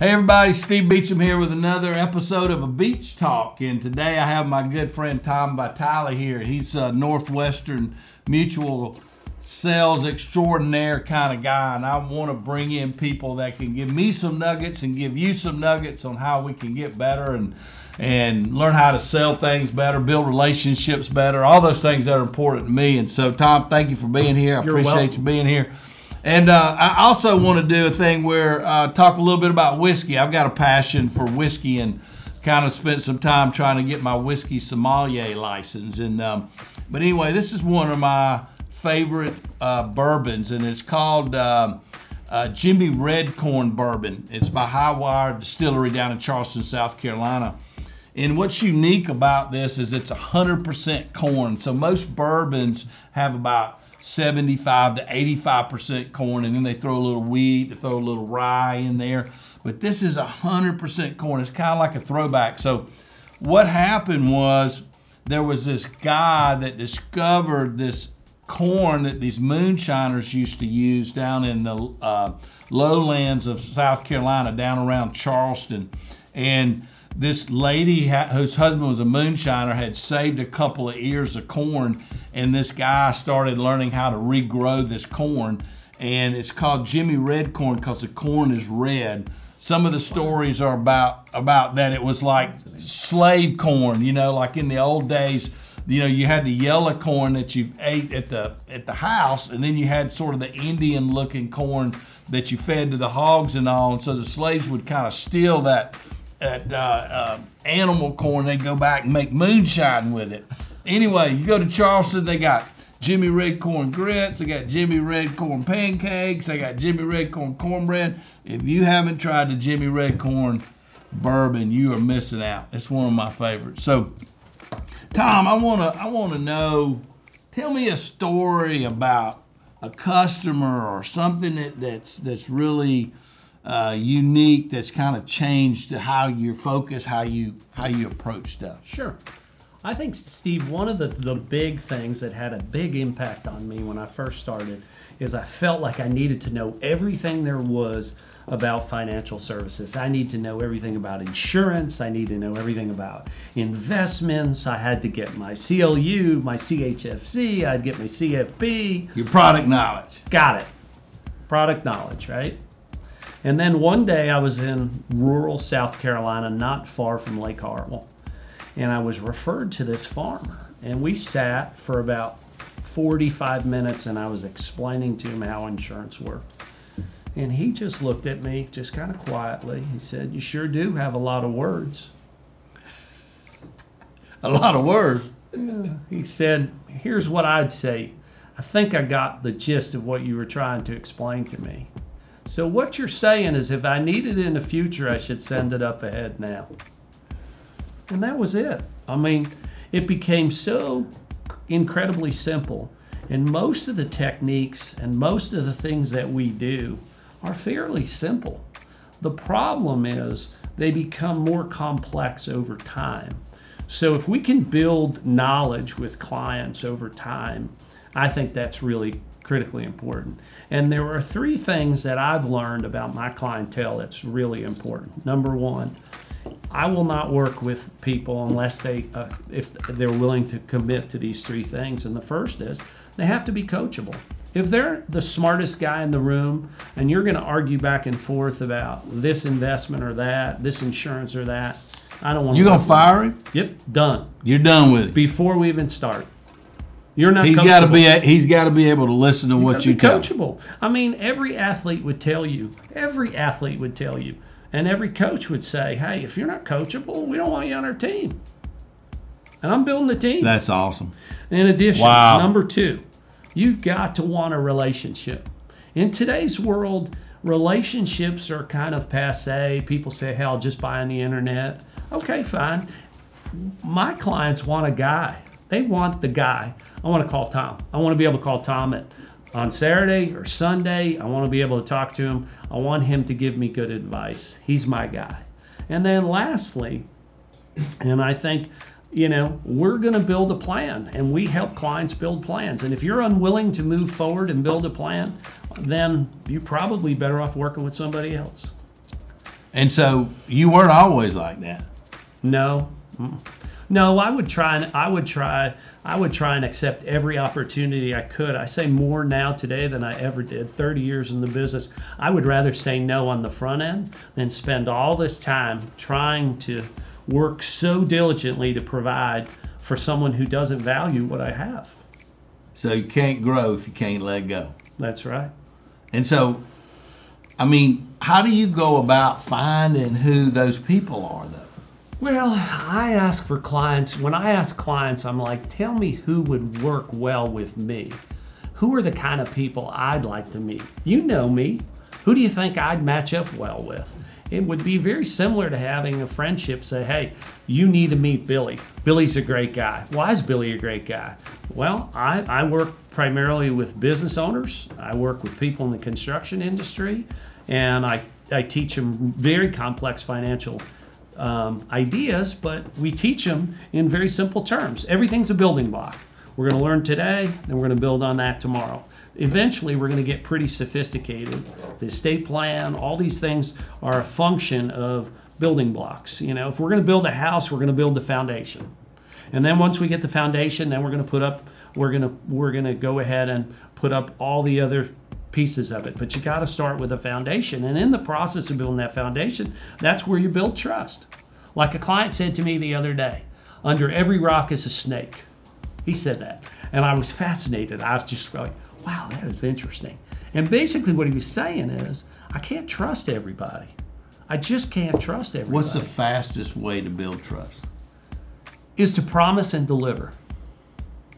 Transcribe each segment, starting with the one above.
Hey everybody, Steve Beecham here with another episode of A Beach Talk, and today I have my good friend Tom Vitale here. He's a Northwestern Mutual sales extraordinaire kind of guy, and I want to bring in people that can give me some nuggets and give you some nuggets on how we can get better and learn how to sell things better, build relationships better, all those things that are important to me. And so, Tom, thank you for being here. I appreciate you being here. And I also want to do a thing where talk a little bit about whiskey. I've got a passion for whiskey and kind of spent some time trying to get my whiskey sommelier license. And but anyway, this is one of my favorite bourbons, and it's called Jimmy Red Corn Bourbon. It's by Highwire Distillery down in Charleston, South Carolina. And what's unique about this is it's 100% corn. So most bourbons have about 75 to 85% corn, and then they throw a little wheat, they throw a little rye in there. But this is 100% corn. It's kind of like a throwback. So what happened was there was this guy that discovered this corn that these moonshiners used to use down in the lowlands of South Carolina, down around Charleston. And this lady whose husband was a moonshiner had saved a couple of ears of corn, and this guy started learning how to regrow this corn, and it's called Jimmy Red Corn because the corn is red. Some of the stories are about that it was like slave corn, you know, like in the old days. You know, you had the yellow corn that you ate at the house, and then you had sort of the Indian-looking corn that you fed to the hogs and all. And so the slaves would kind of steal that animal corn. They'd go back and make moonshine with it. Anyway, you go to Charleston, they got Jimmy Red Corn grits, they got Jimmy Red Corn pancakes, they got Jimmy Red Corn cornbread. If you haven't tried the Jimmy Red Corn bourbon, you are missing out. It's one of my favorites. So, Tom, I want to know, tell me a story about a customer or something that's really unique, that's kind of changed how you focus, how you approach stuff. Sure. I think, Steve, one of the big things that had a big impact on me when I first started is I felt like I needed to know everything there was about financial services. I need to know everything about insurance. I need to know everything about investments. I had to get my CLU, my CHFC. I'd get my CFP. Your product knowledge. Got it. Product knowledge, right? And then one day I was in rural South Carolina, not far from Lake Hartwell, and I was referred to this farmer. And we sat for about 45 minutes, and I was explaining to him how insurance worked. And he just looked at me, just kind of quietly. He said, "You sure do have a lot of words." A lot of words? Yeah. He said, "Here's what I'd say. I think I got the gist of what you were trying to explain to me. So what you're saying is if I need it in the future, I should send it up ahead now." And that was it. I mean, it became so incredibly simple. And most of the techniques and most of the things that we do are fairly simple. The problem is they become more complex over time. So if we can build knowledge with clients over time, I think that's really critically important. And there are three things that I've learned about my clientele that's really important. Number one, I will not work with people unless if they're willing to commit to these three things. And the first is they have to be coachable. If they're the smartest guy in the room and you're going to argue back and forth about this investment or that, this insurance or that, I don't want to. You gonna fire him? Yep, done. You're done with it before we even start. You're not. He's got to be able to listen to what you tell him. Coachable. I mean, every athlete would tell you, and every coach would say, "Hey, if you're not coachable, we don't want you on our team." And I'm building the team. That's awesome. In addition, wow. Number two, you've got to want a relationship. In today's world, relationships are kind of passé. People say, "Hey, I'll just buy on the internet." Okay, fine. My clients want a guy. They want the guy. I want to call Tom. I want to be able to call Tom on Saturday or Sunday. I want to be able to talk to him. I want him to give me good advice. He's my guy. And then lastly, and I think, we're going to build a plan, and we help clients build plans. And if you're unwilling to move forward and build a plan, then you're probably better off working with somebody else. And so you weren't always like that. No. No, I would try and accept every opportunity I could. I say more now today than I ever did. 30 years in the business. I would rather say no on the front end than spend all this time trying to work so diligently to provide for someone who doesn't value what I have. So you can't grow if you can't let go. That's right. And so, I mean, how do you go about finding who those people are, though? Well, I ask for clients. When I ask clients, I'm like, tell me who would work well with me. Who are the kind of people I'd like to meet? You know me. Who do you think I'd match up well with? It would be very similar to having a friendship say, hey, you need to meet Billy. Billy's a great guy. Why is Billy a great guy? Well, I work primarily with business owners. I work with people in the construction industry, and I teach them very complex financial ideas, but we teach them in very simple terms. Everything's a building block. We're going to learn today, and we're going to build on that tomorrow. Eventually, we're going to get pretty sophisticated. The estate plan, all these things are a function of building blocks. You know, if we're going to build a house, we're going to build the foundation. And then once we get the foundation, then we're going to go ahead and put up all the other pieces of it. But you got to start with a foundation. And in the process of building that foundation, that's where you build trust. Like a client said to me the other day, under every rock is a snake. He said that. And I was fascinated. I was just like, wow, that is interesting. And basically what he was saying is, I can't trust everybody. I just can't trust everybody. What's the fastest way to build trust? Is to promise and deliver.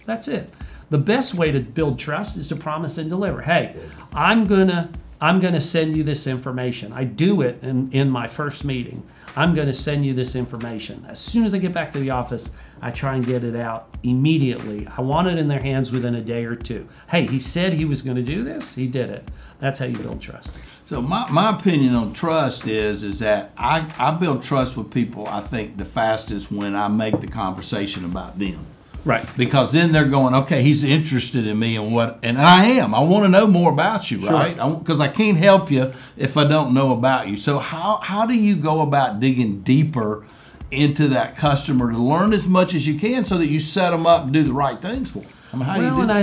That's it. The best way to build trust is to promise and deliver. Hey, I'm gonna send you this information. I do it in my first meeting. I'm gonna send you this information. As soon as I get back to the office, I try and get it out immediately. I want it in their hands within a day or two. Hey, he said he was gonna do this. He did it. That's how you build trust. So my opinion on trust is that I build trust with people, I think, the fastest when I make the conversation about them. Right. Because then they're going, okay, he's interested in me and I am. I want to know more about you, right? Because I can't help you if I don't know about you. So how do you go about digging deeper into that customer to learn as much as you can so that you set them up and do the right things for them? I mean, how do you do that?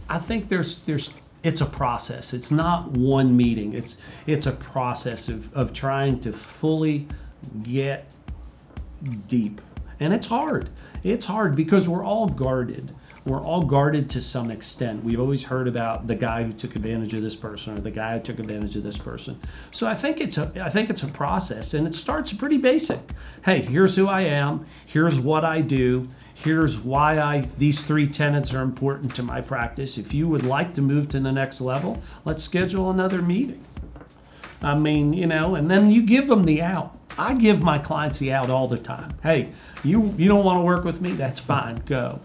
I think there's it's a process. It's not one meeting. It's a process of trying to fully get deep. And it's hard. It's hard because we're all guarded. We're all guarded to some extent. We've always heard about the guy who took advantage of this person or the guy who took advantage of this person. So I think it's a process, and it starts pretty basic. Hey, here's who I am. Here's what I do. Here's why these 3 tenets are important to my practice. If you would like to move to the next level, let's schedule another meeting. I mean, and then you give them the out. I give my clients the out all the time. Hey, you don't want to work with me? That's fine. Go,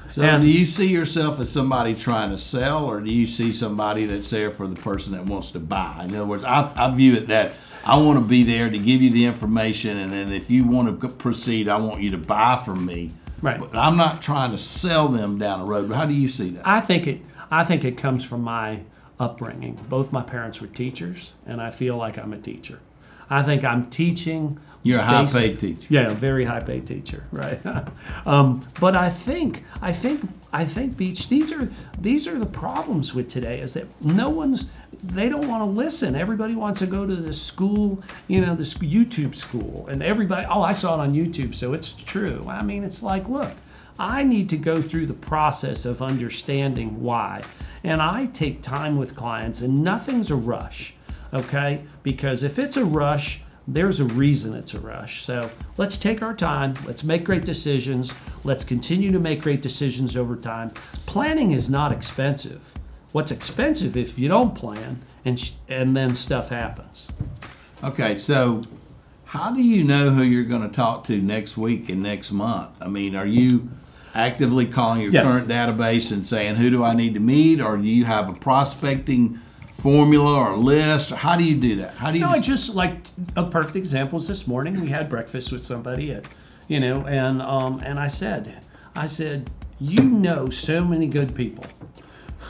So do you see yourself as somebody trying to sell, or do you see somebody that's there for the person that wants to buy? In other words, I view it that I want to be there to give you the information, and then if you want to proceed, I want you to buy from me. Right. But I'm not trying to sell them down the road. But how do you see that? I think it comes from my upbringing. Both my parents were teachers, and I feel like I'm a teacher. I think I'm teaching. You're a high-paid teacher. Yeah, a very high-paid teacher, right? But I think, Beach. These are the problems with today. Is that they don't want to listen. Everybody wants to go to the school, the YouTube school, and everybody. Oh, I saw it on YouTube, so it's true. I mean, it's like, look, I need to go through the process of understanding why, and I take time with clients, and nothing's a rush. Okay? Because if it's a rush, there's a reason it's a rush. So let's take our time. Let's make great decisions. Let's continue to make great decisions over time. Planning is not expensive. What's expensive if you don't plan and then stuff happens. Okay, so how do you know who you're going to talk to next week and next month? I mean, are you actively calling your current database and saying, who do I need to meet? Or do you have a prospecting formula or list? Or how do you do that? How do you? No, I just like a perfect example is this morning we had breakfast with somebody and I said, so many good people.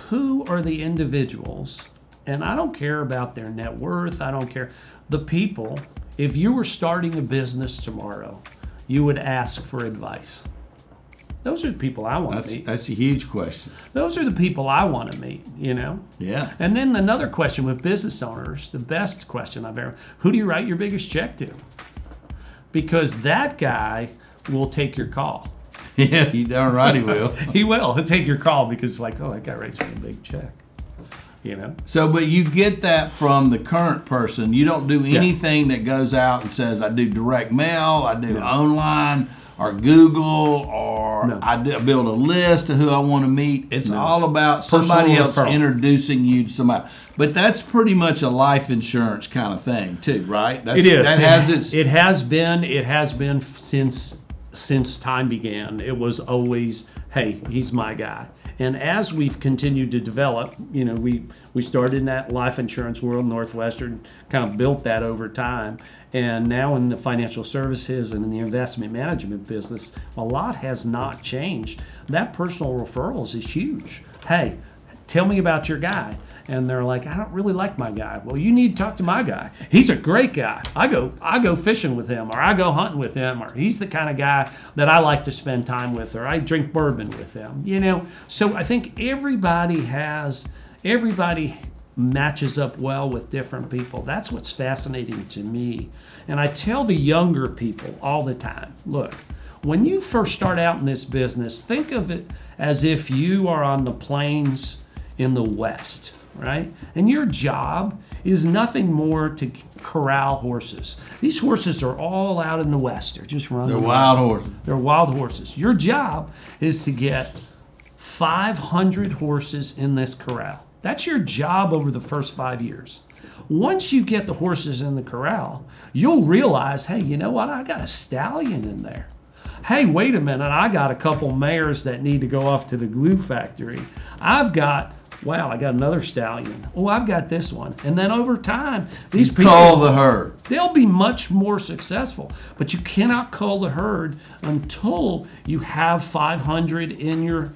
Who are the individuals And I don't care about their net worth. I don't care. The people, if you were starting a business tomorrow, you would ask for advice. Those are the people I want to meet. That's a huge question. Those are the people I want to meet, you know? Yeah. And then another question with business owners, the best question I've ever, who do you write your biggest check to? Because that guy will take your call. Yeah, you darn right he will. He will. He'll take your call because like, oh, that guy writes me a big check. You know? So, but you get that from the current person. You don't do anything that goes out and says, I do direct mail, I do online, or Google, or I build a list of who I want to meet. It's all about somebody else introducing you to somebody. But that's pretty much a life insurance kind of thing too, right? It is. That has its. It has been since time began. It was always, hey, he's my guy. And as we've continued to develop, you know, we started in that life insurance world, Northwestern, kind of built that over time. And now in the financial services and in the investment management business, a lot has not changed. That personal referrals is huge. Hey, tell me about your guy. And they're like, I don't really like my guy. Well, you need to talk to my guy. He's a great guy. I go fishing with him, or I go hunting with him, or he's the kind of guy that I like to spend time with, or I drink bourbon with him. You know, so I think everybody matches up well with different people. That's what's fascinating to me. And I tell the younger people all the time, look, when you first start out in this business, think of it as if you are on the plains in the West. Right? And your job is nothing more to corral horses. These horses are all out in the West. They're just running. They're wild horses. They're wild horses. Your job is to get 500 horses in this corral. That's your job over the first 5 years. Once you get the horses in the corral, you'll realize, hey, you know what? I got a stallion in there. Hey, wait a minute. I got a couple mares that need to go off to the glue factory. Wow, I got another stallion. Oh, I've got this one. And then over time, these people cull the herd. They'll be much more successful. But you cannot cull the herd until you have 500 in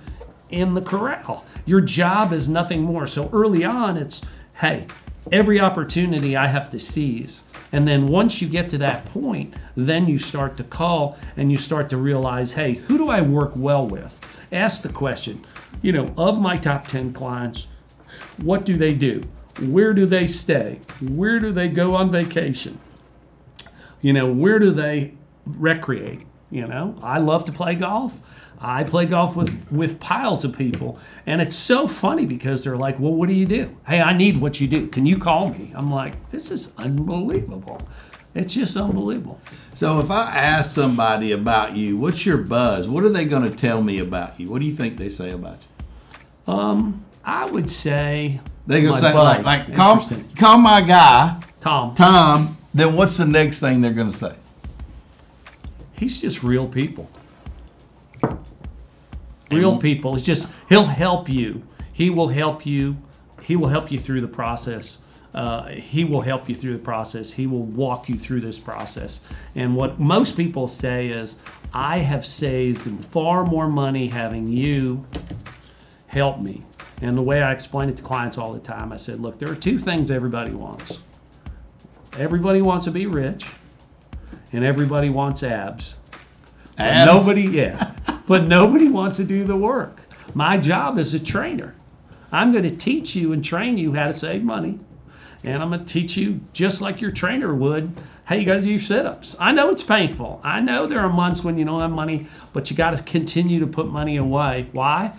the corral. Your job is nothing more. So early on, it's, hey, every opportunity I have to seize. And then once you get to that point, then you start to cull and you start to realize, hey, who do I work well with? Ask the question. You know, of my top 10 clients, what do they do? Where do they stay? Where do they go on vacation? You know, where do they recreate? You know, I love to play golf. I play golf with piles of people. And it's so funny because they're like, well, what do you do? Hey, I need what you do. Can you call me? I'm like, this is unbelievable. It's just unbelievable. So if I ask somebody about you, what's your buzz? What are they going to tell me about you? What do you think they say about you? I would say they gonna say buzz. like call my guy Tom. Then what's the next thing they're gonna say? He's just real people. Real people. It's just he'll help you. He will help you. He will help you through the process. He will help you through the process. He will walk you through this process. And what most people say is, I have saved far more money having you help me. And the way I explain it to clients all the time, I said, look, there are two things everybody wants. Everybody wants to be rich, and everybody wants abs. Abs? But nobody wants to do the work. My job as a trainer, I'm going to teach you and train you how to save money. And I'm going to teach you, just like your trainer would, hey, you got to do your sit-ups. I know it's painful. I know there are months when you don't have money, but you got to continue to put money away. Why?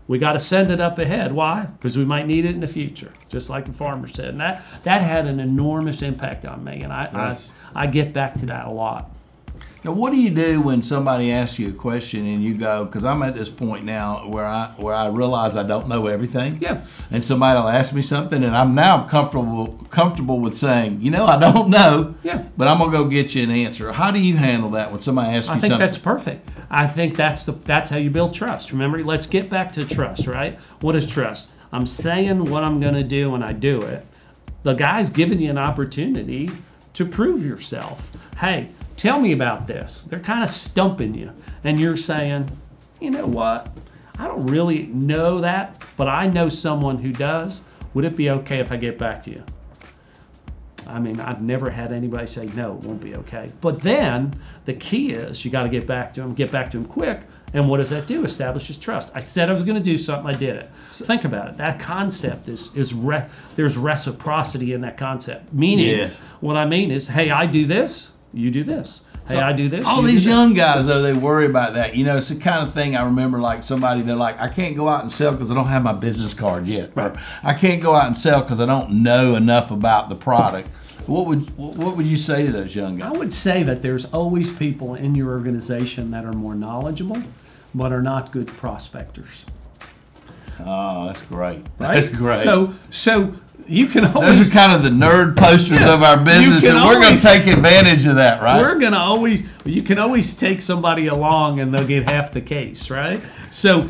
We got to send it up ahead. Why? Because we might need it in the future, just like the farmer said. And that had an enormous impact on me, and I get back to that a lot. Now, what do you do when somebody asks you a question and you go, because I'm at this point now where I realize I don't know everything. Yeah. And somebody will ask me something, and I'm now comfortable with saying, you know, I don't know. Yeah. But I'm gonna go get you an answer. How do you handle that when somebody asks you something? I think that's perfect. I think that's how you build trust. Remember, let's get back to trust, right? What is trust? I'm saying what I'm gonna do, and I do it. The guy's giving you an opportunity to prove yourself. Hey, tell me about this. They're kind of stumping you. And you're saying, you know what? I don't really know that, but I know someone who does. would it be okay if I get back to you? I mean, I've never had anybody say, no, it won't be okay. But then the key is you got to get back to them quick. And what does that do? Establishes trust. I said I was going to do something, I did it. So think about it. That concept there's reciprocity in that concept. Meaning, what I mean is, hey, I do this, you do this. Hey, so I do this. All these young guys, though, they worry about that. You know, it's the kind of thing I remember, like somebody, they're like, I can't go out and sell because I don't have my business card yet. Right. Or I can't go out and sell because I don't know enough about the product. What would you say to those young guys? I would say that there's always people in your organization that are more knowledgeable, but are not good prospectors. Oh, that's great. Right? That's great. So you can always... Those are kind of the nerd posters of our business, and we're going to take advantage of that, right? You can always take somebody along and they'll get half the case, right? So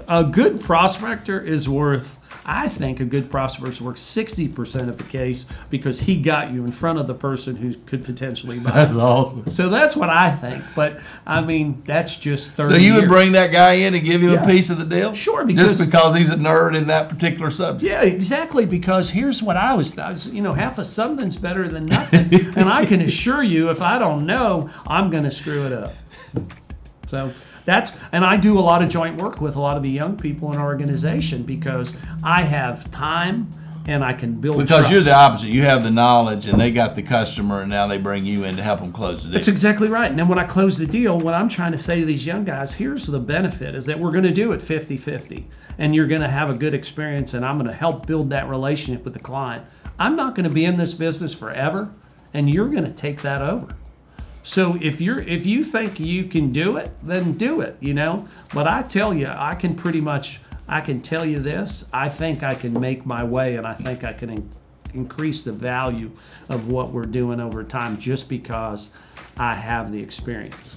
a good prospector is worth... I think a good prospector is worth 60% of the case because he got you in front of the person who could potentially buy. That's awesome. So that's what I think. But, I mean, that's just 30 So you would years. bring that guy in and give him a piece of the deal? Sure. Just because he's a nerd in that particular subject? Yeah, exactly. Because here's what I was half of something's better than nothing. And I can assure you, if I don't know, I'm going to screw it up. So... and I do a lot of joint work with a lot of the young people in our organization because I have time and I can build Because trust. you're the opposite. You have the knowledge and they got the customer and now they bring you in to help them close the deal. That's exactly right. And then when I close the deal, what I'm trying to say to these young guys, here's the benefit, is that we're going to do it 50-50. And you're going to have a good experience and I'm going to help build that relationship with the client. I'm not going to be in this business forever and you're going to take that over. So if you think you can do it, then do it, you know. But I tell you, I can tell you this. I think I can make my way, and I think I can increase the value of what we're doing over time just because I have the experience.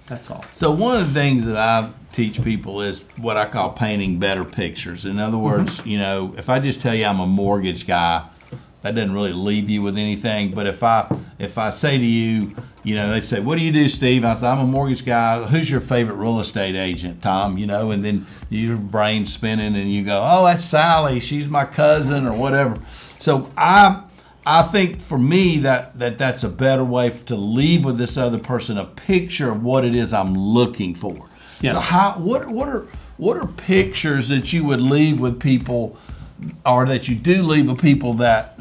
That's all. So one of the things that I teach people is what I call painting better pictures. In other words, you know, if I just tell you I'm a mortgage guy, that doesn't really leave you with anything. But if I say to you, you know, they say, what do you do, Steve? I say, I'm a mortgage guy. Who's your favorite real estate agent, Tom? You know, and then your brain's spinning and you go, oh, that's Sally. She's my cousin or whatever. So I think for me that's a better way to leave with this other person a picture of what it is I'm looking for. Yeah. So what are pictures that you would leave with people, or that you do leave with people that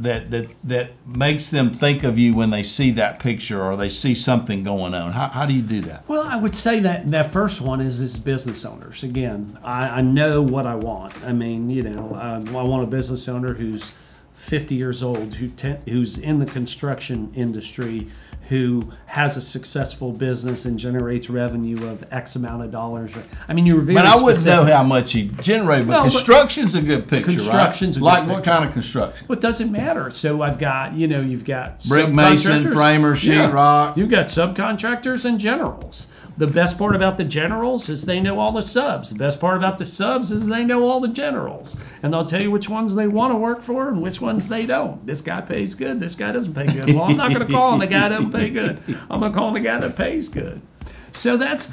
makes them think of you when they see that picture or they see something going on? How do you do that? Well, I would say that first one is business owners. Again, I know what I want. I mean, you know, I want a business owner who's 50 years old, who's in the construction industry, who has a successful business and generates revenue of X amount of dollars. I mean, you were very But I wouldn't specific. know how much he generated. But construction's a good picture, construction's right? a good Like what kind of construction? Well, it doesn't matter. So I've got, you know, you've got brick mason, framer, sheetrock. You've got subcontractors and generals. The best part about the generals is they know all the subs. The best part about the subs is they know all the generals. And they'll tell you which ones they want to work for and which ones they don't. This guy pays good. This guy doesn't pay good. Well, I'm not going to call on the guy that doesn't pay good. I'm going to call on the guy that pays good. So that's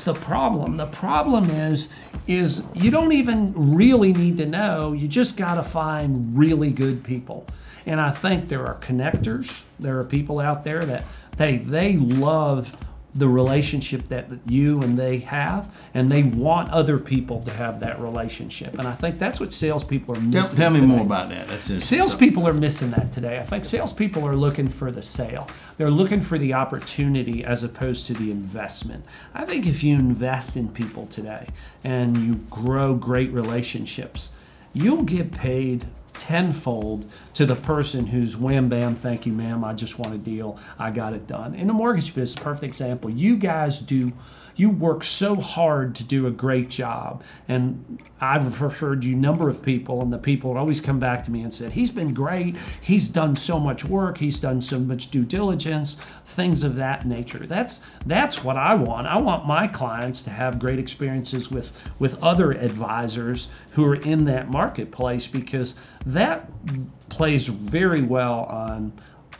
the problem. The problem is you don't even really need to know. You just got to find really good people. And I think there are connectors. There are people out there that they love the relationship that you and they have, and they want other people to have that relationship. And I think that's what salespeople are missing. Tell me more about that. That's it. Salespeople are missing that today. I think salespeople are looking for the sale. They're looking for the opportunity as opposed to the investment. I think if you invest in people today and you grow great relationships, you'll get paid tenfold to the person who's wham bam, thank you ma'am, I just want a deal, I got it done. In the mortgage business, perfect example, you work so hard to do a great job, and I've referred you a number of people, and the people would always come back to me and said, he's been great, he's done so much work, he's done so much due diligence, things of that nature. That's what I want. I want my clients to have great experiences with other advisors who are in that marketplace, because that plays very well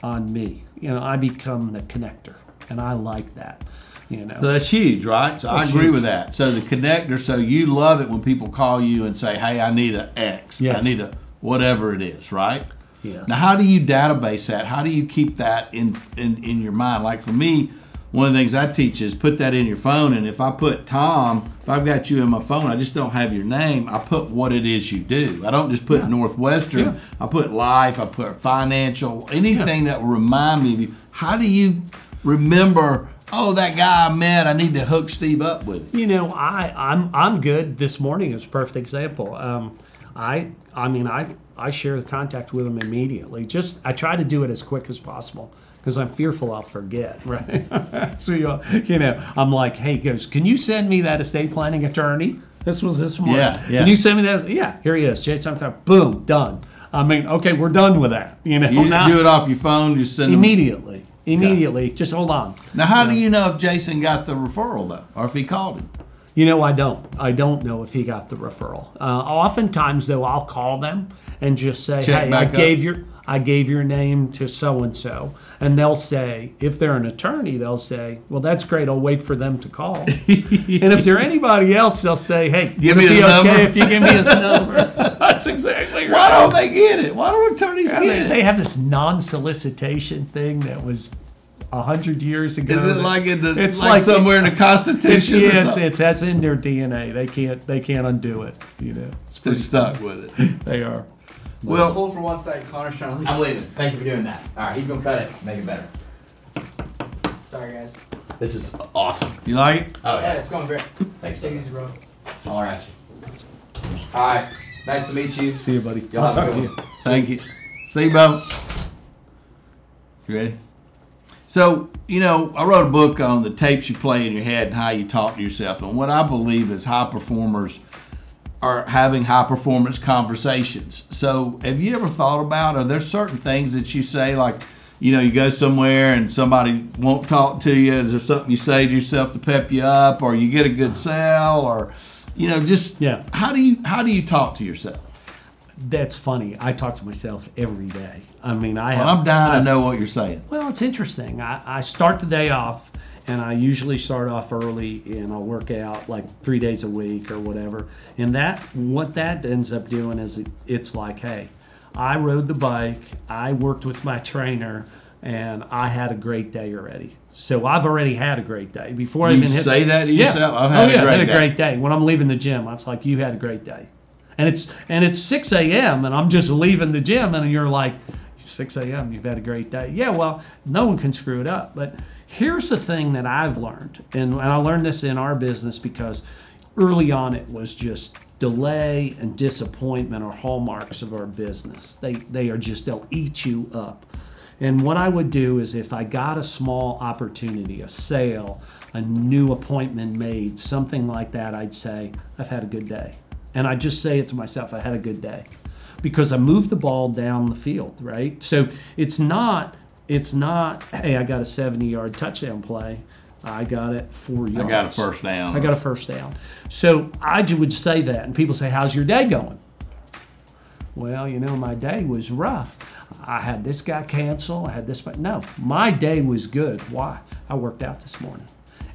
on me. You know, I become the connector, and I like that. You know, So that's huge, right? So I agree with that. So the connector, so you love it when people call you and say, hey, I need an X. Yes. I need a whatever it is, right? Yes. Now, how do you database that? How do you keep that in your mind? Like for me, one of the things I teach is put that in your phone. And if I put Tom, if I've got you in my phone, I just don't have your name. I put what it is you do. I don't just put Northwestern. Yeah. I put life. I put financial. Anything that will remind me of you. How do you remember? Oh, that guy I met. I need to hook Steve up with. You know, I'm good. This morning is a perfect example. I share the contact with him immediately. I try to do it as quick as possible because I'm fearful I'll forget, right? So, you know, I'm like, hey, he goes, can you send me that estate planning attorney? This was this morning. Yeah. Can you send me that? Yeah, here he is. Jason, boom, done. I mean, okay, we're done with that. You know, You do it off your phone. You send them immediately. Immediately. Just hold on. Now, how do you know if Jason got the referral though, or if he called him? You know, I don't. I don't know if he got the referral. Oftentimes, though, I'll call them and just say, Check "Hey, back I gave your name to so and so," and they'll say, if they're an attorney, they'll say, "Well, that's great. I'll wait for them to call." And if they're anybody else, they'll say, "Hey, Give me the okay number." if you give me his number." That's exactly right. Why don't they get it? Why don't attorneys get it? They have this non-solicitation thing that was 100 years ago. Is it like in the? It's like somewhere in the Constitution? or something? That's in their DNA. They can't undo it. You know, They're stuck with it. they are. Well, hold for 1 second. Connor's trying to leave. I'm leaving. Thank you for doing that. All right, he's gonna cut it, make it better. Sorry, guys. This is awesome. you like it? Oh Yeah, yeah. it's going great. Thanks. Take it easy, bro. All right. All right. Nice to meet you. See you, buddy. Y'all have a Talk good to one. you. Thank you. See you, Bo. You ready? So, you know, I wrote a book on the tapes you play in your head and how you talk to yourself. And what I believe is high performers are having high performance conversations. So, have you ever thought about, are there certain things that you say, like, you know, you go somewhere and somebody won't talk to you? Is there something you say to yourself to pep you up, or you get a good sell, or, you know, just how do you talk to yourself? That's funny. I talk to myself every day. I mean, I'm dying to know what you're saying. Well, it's interesting. I start the day off, and I usually start off early, and I'll work out like 3 days a week or whatever. And what that ends up doing is it's like, hey, I rode the bike, I worked with my trainer, and I had a great day already. So I've already had a great day before I even hit. Say that to yourself? Yeah. I've had a great day. Great day. When I'm leaving the gym, I was like, you had a great day. And it's 6 a.m. and I'm just leaving the gym, and you're like, 6 a.m. You've had a great day. Yeah, well, no one can screw it up. But here's the thing that I've learned, and I learned this in our business because early on it was just delay and disappointment are hallmarks of our business. They are just, they'll eat you up. And what I would do is if I got a small opportunity, a sale, a new appointment made, something like that, I'd say, I've had a good day. And I just say it to myself, I had a good day. Because I moved the ball down the field, right? So it's not, hey, I got a 70-yard touchdown play. I got it 4 yards. I got a first down. I got a first down. So I would say that, and people say, how's your day going? Well, you know, my day was rough. I had this guy cancel. I had this, but no, my day was good. Why? I worked out this morning.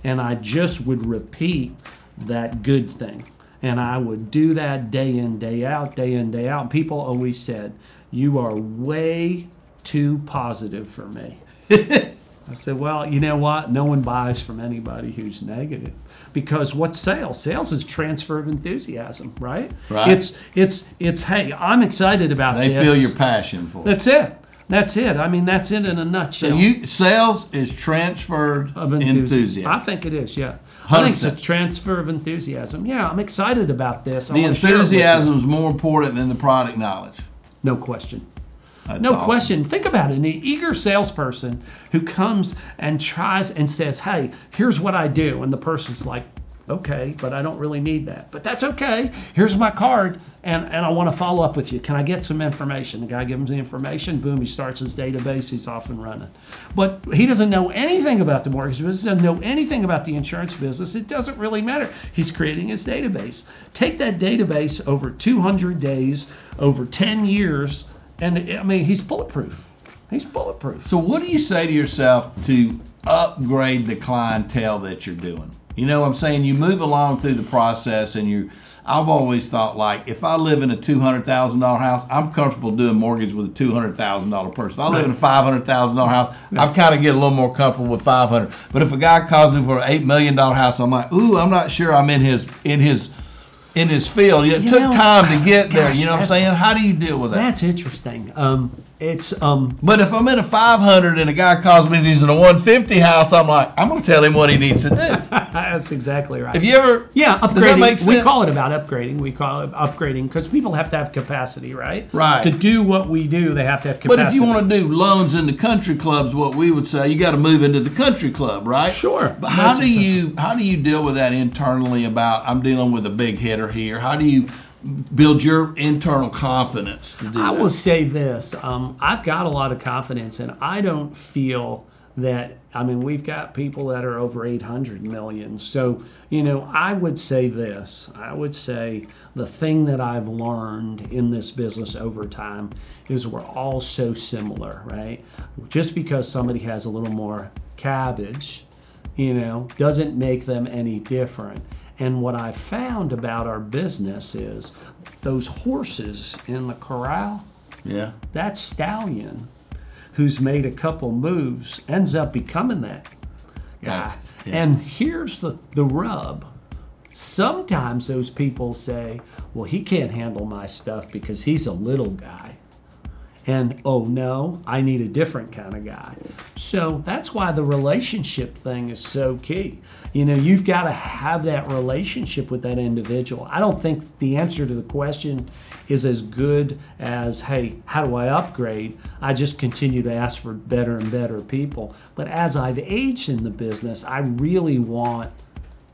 And I just would repeat that good thing. And I would do that day in, day out, day in, day out. And people always said, you are way too positive for me. I said, well, you know what? No one buys from anybody who's negative. Because what's sales? Sales is transfer of enthusiasm, right? Right. It's hey, I'm excited about They this. feel your passion for it. That's it. That's it. I mean, that's it in a nutshell. So sales is transferred of enthusiasm. I think it is, yeah. 100%. I think it's a transfer of enthusiasm. Yeah, I'm excited about this. The enthusiasm is more important than the product knowledge. No question. That's no awesome. question. Think about it. An eager salesperson who comes and tries and says, hey, here's what I do. And the person's like, okay, but I don't really need that. But that's okay. Here's my card, and I want to follow up with you. Can I get some information? The guy gives him the information. Boom, he starts his database. He's off and running. But he doesn't know anything about the mortgage business, doesn't know anything about the insurance business. It doesn't really matter. He's creating his database. Take that database over 200 days, over 10 years, and I mean, he's bulletproof. He's bulletproof. So what do you say to yourself to upgrade the clientele that you're doing? You know what I'm saying? You move along through the process, and I've always thought, like, if I live in a $200,000 house, I'm comfortable doing mortgage with a $200,000 person. If I live in a $500,000 house, I kind of get a little more comfortable with $500,000. But if a guy calls me for an $8 million house, I'm like, ooh, I'm not sure I'm in his field. It took time to get there. You know what I'm saying? How do you deal with that? That's interesting. But if I'm in a 500 and a guy calls me and he's in a 150 house, I'm like, I'm going to tell him what he needs to do. That's exactly right. Have you ever? Yeah, upgrading. Does that make sense? We call it about upgrading. We call it upgrading because people have to have capacity, right? Right. To do what we do, they have to have capacity. But if you want to do loans in the country clubs, what we would say, you got to move into the country club, right? Sure. But how do you deal with that internally? About I'm dealing with a big hitter here. How do you build your internal confidence to do that? I will say this. I've got a lot of confidence, and I don't feel that, we've got people that are over 800 million. So, I would say this. I would say the thing that I've learned in this business over time is we're all so similar, right? Just because somebody has a little more cabbage, doesn't make them any different. And what I found about our business is those horses in the corral, that stallion who's made a couple moves ends up becoming that guy. Yeah. And here's the rub. Sometimes those people say, well, he can't handle my stuff because he's a little guy. And, oh, no, I need a different kind of guy. So that's why the relationship thing is so key. You've got to have that relationship with that individual. I don't think the answer to the question is as good as, hey, how do I upgrade? I just continue to ask for better and better people. But as I've aged in the business, I really want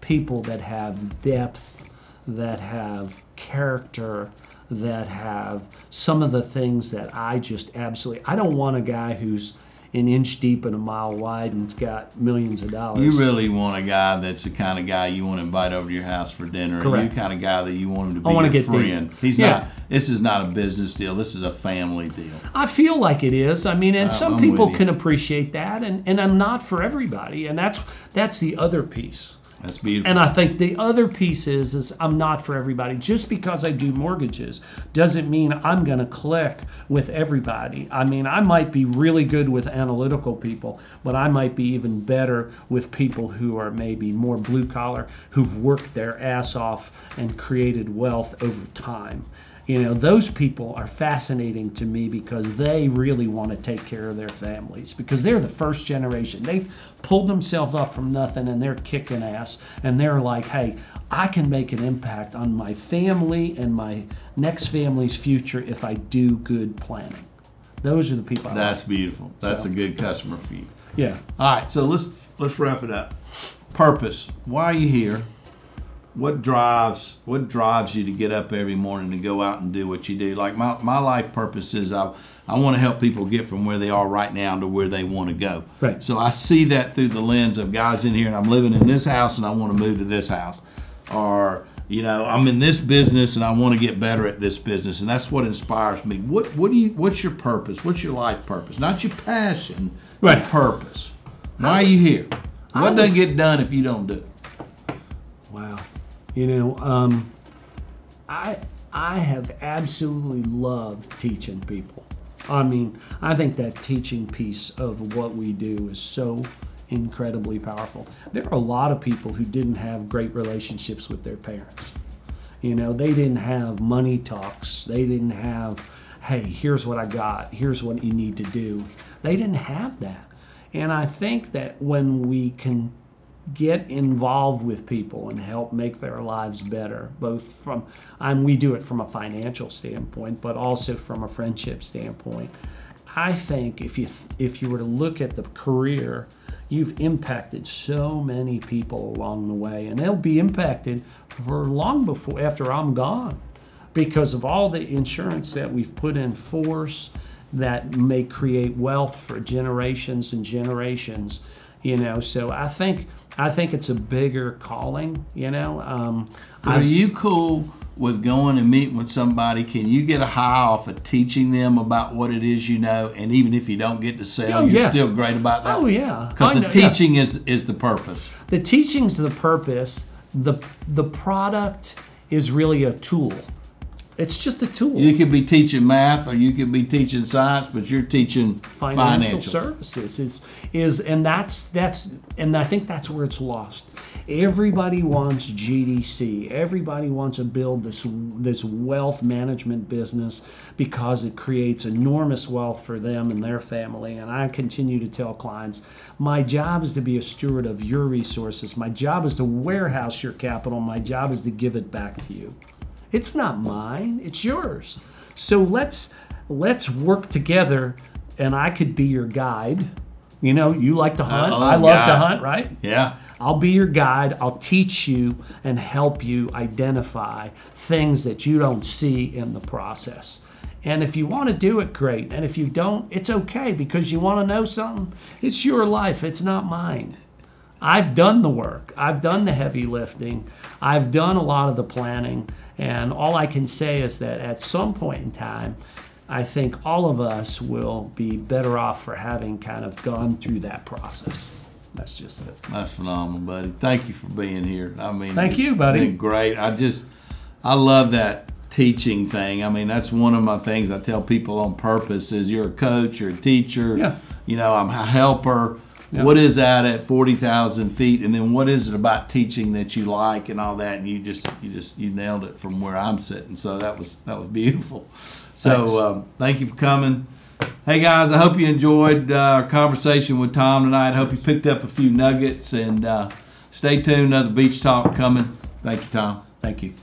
people that have depth, that have character, that have some of the things that I just absolutely, I don't want a guy who's an inch deep and a mile wide and's got millions of dollars. You really want a guy that's the kind of guy you want to invite over to your house for dinner. Correct. You the kind of guy that you want him to be your friend. He's not. This is not a business deal. This is a family deal. I feel like it is. And some people can appreciate that, and I'm not for everybody. And that's the other piece. That's beautiful. And I think the other piece is I'm not for everybody. Just because I do mortgages doesn't mean I'm going to click with everybody. I might be really good with analytical people, but I might be even better with people who are maybe more blue collar, who've worked their ass off and created wealth over time. Those people are fascinating to me because they really want to take care of their families because they're the first generation. They've pulled themselves up from nothing and they're kicking ass and they're like, hey, I can make an impact on my family and my next family's future if I do good planning. Those are the people I That's like. Beautiful. That's a good customer for you. Yeah. All right, so let's wrap it up. Purpose. Why are you here? What drives you to get up every morning to go out and do what you do? Like my life purpose is I want to help people get from where they are right now to where they want to go. Right. So I see that through the lens of guys in here, and I'm living in this house and I want to move to this house. Or, I'm in this business and I want to get better at this business, and that's what inspires me. What's your purpose? What's your life purpose? Not your passion, right. But purpose. Why are you here? What doesn't get done if you don't do it? Wow. I have absolutely loved teaching people. I think that teaching piece of what we do is so incredibly powerful. There are a lot of people who didn't have great relationships with their parents. They didn't have money talks. They didn't have, hey, here's what I got. Here's what you need to do. They didn't have that. And I think that when we can get involved with people and help make their lives better, both from, we do it from a financial standpoint, but also from a friendship standpoint. I think if you were to look at the career, you've impacted so many people along the way, and they'll be impacted for long before, after I'm gone, because of all the insurance that we've put in force that may create wealth for generations and generations. So I think it's a bigger calling. Are you cool with going and meeting with somebody, can you get a high off of teaching them about what it is you know, and even if you don't get to sell, you're still great about that? Oh, yeah. Because the teaching is the purpose. The teaching's the purpose. The product is really a tool. It's just a tool. You could be teaching math or you could be teaching science, but you're teaching financial services and I think that's where it's lost. Everybody wants GDC. Everybody wants to build this wealth management business because it creates enormous wealth for them and their family. And I continue to tell clients, my job is to be a steward of your resources. My job is to warehouse your capital. My job is to give it back to you. It's not mine, it's yours. So let's work together, and I could be your guide. You know, you like to hunt. I love to hunt, right? Yeah. I'll be your guide. I'll teach you and help you identify things that you don't see in the process. And if you want to do it, great. And if you don't, it's okay, because you want to know something. It's your life. It's not mine. I've done the work. I've done the heavy lifting. I've done a lot of the planning. And all I can say is that at some point in time, I think all of us will be better off for having kind of gone through that process. That's just it. That's phenomenal, buddy. Thank you for being here. I mean, thank you, buddy. Been great. I love that teaching thing. I mean, that's one of my things I tell people on purpose is you're a coach, you're a teacher. Yeah. You know, I'm a helper. Yeah. What is that at 40,000 feet? And then what is it about teaching that you like and all that? And you nailed it from where I'm sitting. So that was beautiful. So thank you for coming. Hey guys, I hope you enjoyed our conversation with Tom tonight. I hope you picked up a few nuggets, and stay tuned. Another Beach Talk coming. Thank you, Tom. Thank you.